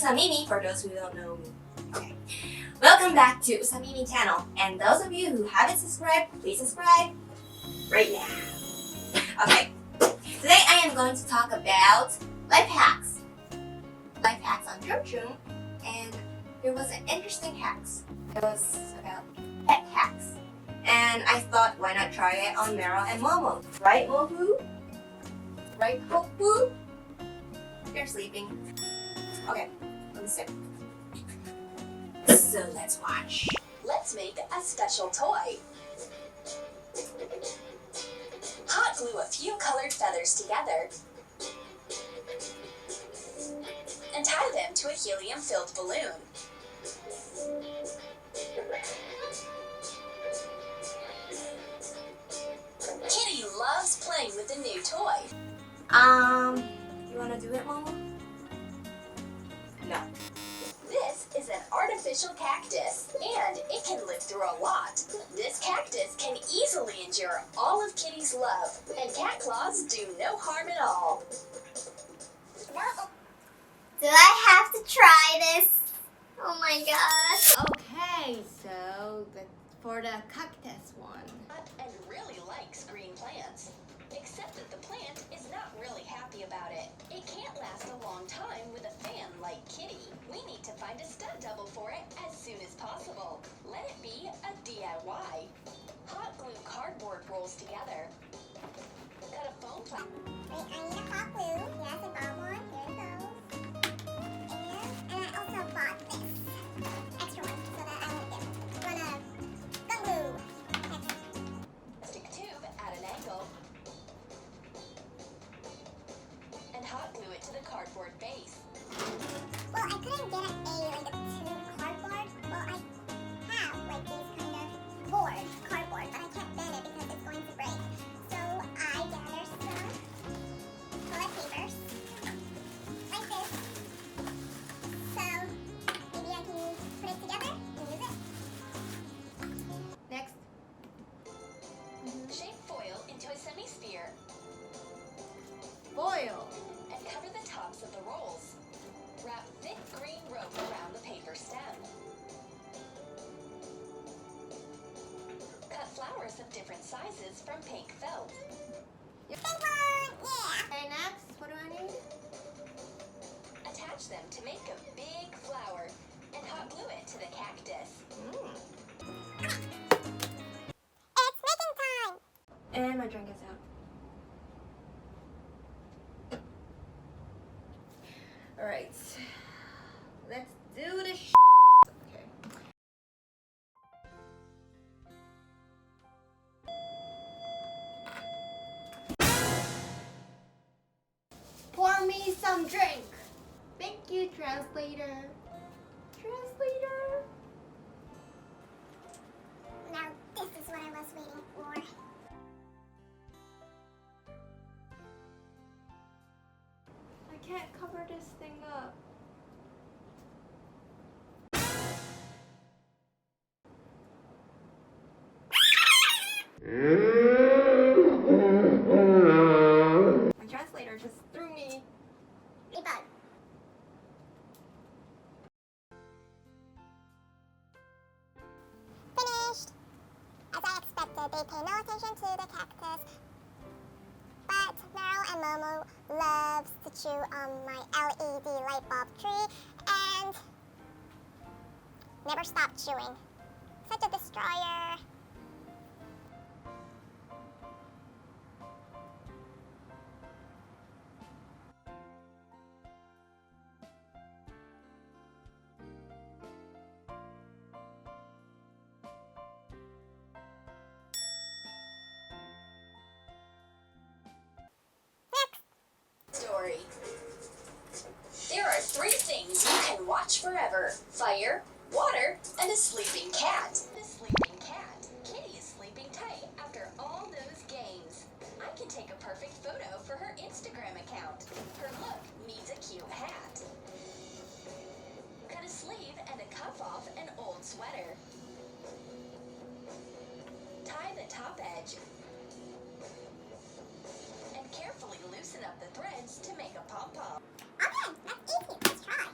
Usamimi, for those who don't know me. Okay. Welcome back to Usamimi channel. And those of you who haven't subscribed, please subscribe right now. Okay. Today I am going to talk about life hacks. Life hacks on Chum Chum. And there was an interesting hacks. It was about pet hacks. And I thought, why not try it on Meryl and Momo? Right, Mohu? Right, Hopu? They're sleeping. Okay, listen. So let's watch. Let's make a special toy. Hot glue a few colored feathers together and tie them to a helium-filled balloon. Kitty loves playing with the new toy. You wanna do it, Momo? No. This is an artificial cactus, and it can live through a lot. This cactus can easily endure all of Kitty's love, and cat claws do no harm at all. Do I have to try this? Oh my gosh. Okay, so for the cactus one. And really likes green plants, except that the plant is not really happy about it. It can't last a long time with a fan like Kitty. We need to find a stunt double for it as soon as possible. Let it be a DIY. Hot glue cardboard rolls together. Cut a foam plastic. Wait, I need a hot glue. Yes, I got one. Here it goes. And I also bought this extra one so that I won't run out of gum glue. Tube at an angle and hot glue it to the cardboard base. Well, I couldn't get a tube cardboard. Well, I have like these kind of cardboard, but I can't bend it because it's going to break. So I gathered some toilet papers like this. So maybe I can put it together and use it. Next. Shape foil into a semi-sphere Foil. and cover the tops of the rolls. Wrap thick green rope around the paper stem. Cut flowers of different sizes from pink felt. Big one! Yeah! Okay, next, what do I need? Attach them to make a big flower and hot glue it to the cactus. It's making time! And my drink is out. Alright. Let's do the Okay. Pour me some drink. Thank you, translator. Translator. Now this is what I was waiting for. I can't cover this thing up. My translator just threw me. A bug. Finished! As I expected, they pay no attention to the cactus. But Meryl and Momo loves to chew on my LED light bulb tree and never stop chewing. Such a destroyer. Story. There are 3 things you can watch forever: fire, water, and a sleeping cat. The sleeping cat. Kitty is sleeping tight after all those games. I can take a perfect photo for her Instagram account. Her look needs a cute hat. Cut a sleeve and a cuff off an old sweater. Tie the top edge and carefully loosen up the threads to make a pom-pom. Okay, that's easy. Let's try.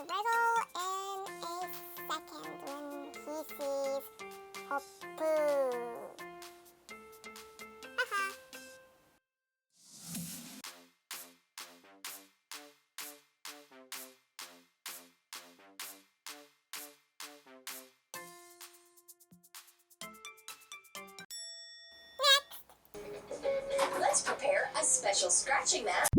drizzle in a second when he sees Hopoo. Haha. Let's prepare a special scratching mat.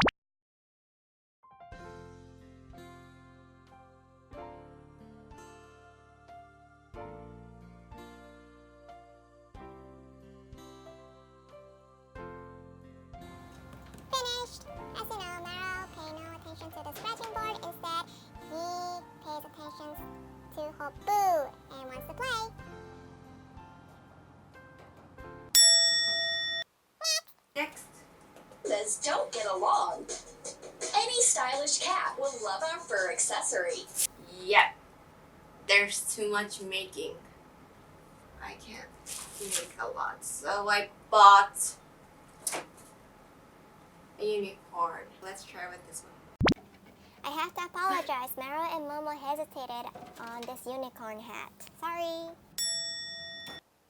Finished! As you know, Maro pays no attention to the scratching board. Instead, he pays attention to Hopoo and wants to play. Next. Says don't get along. Any stylish cat will love our fur accessory. Yep. There's too much making. I can't make a lot, so I bought a unicorn. Let's try with this one. I have to apologize. Maro and Momo hesitated on this unicorn hat. Sorry.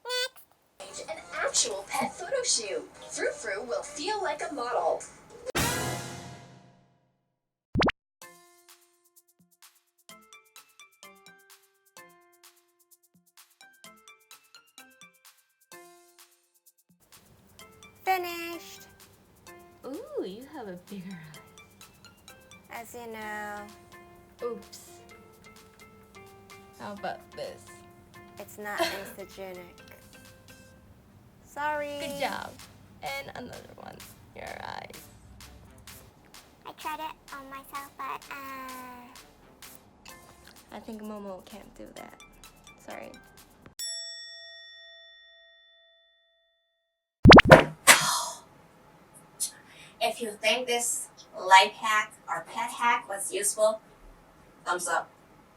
Next! An actual pet photo shoot. Frou Frou will feel like a model. Finished. Ooh, you have a bigger eye. As you know, Oops. How about this? it's not instagenic. Sorry. Good job. And another one. Your eyes. I tried it on myself, but I think Momo can't do that. Sorry. If you think this life hack or pet hack was useful, thumbs up.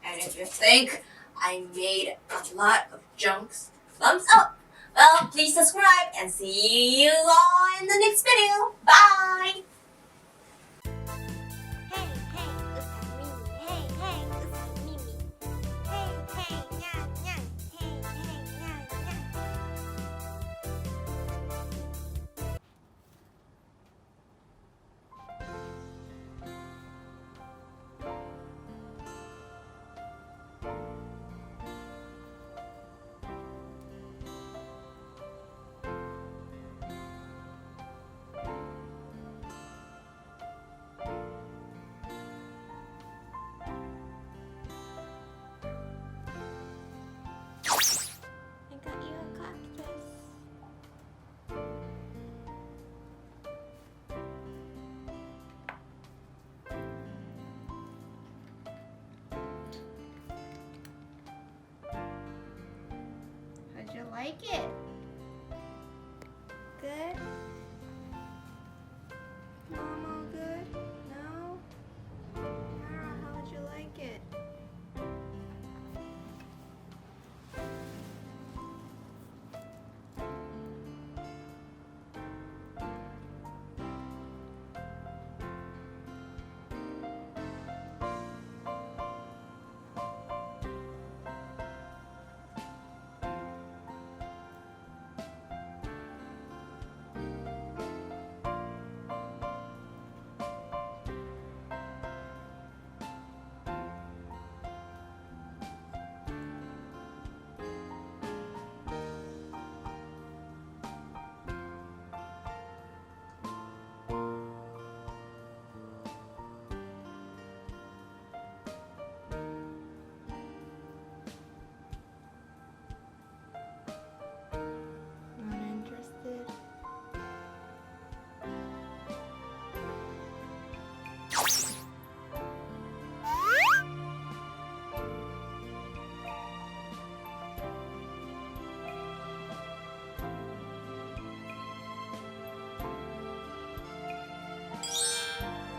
And if you think I made a lot of junks, thumbs up. Well, please subscribe and see you all in the next video. Bye! hey, hey, it's Mimi. Hey, hey, it's Mimi. Hey, hey, nyang, nyang. Hey, hey, nyang, nyang. I got you a cactus. How'd you like it?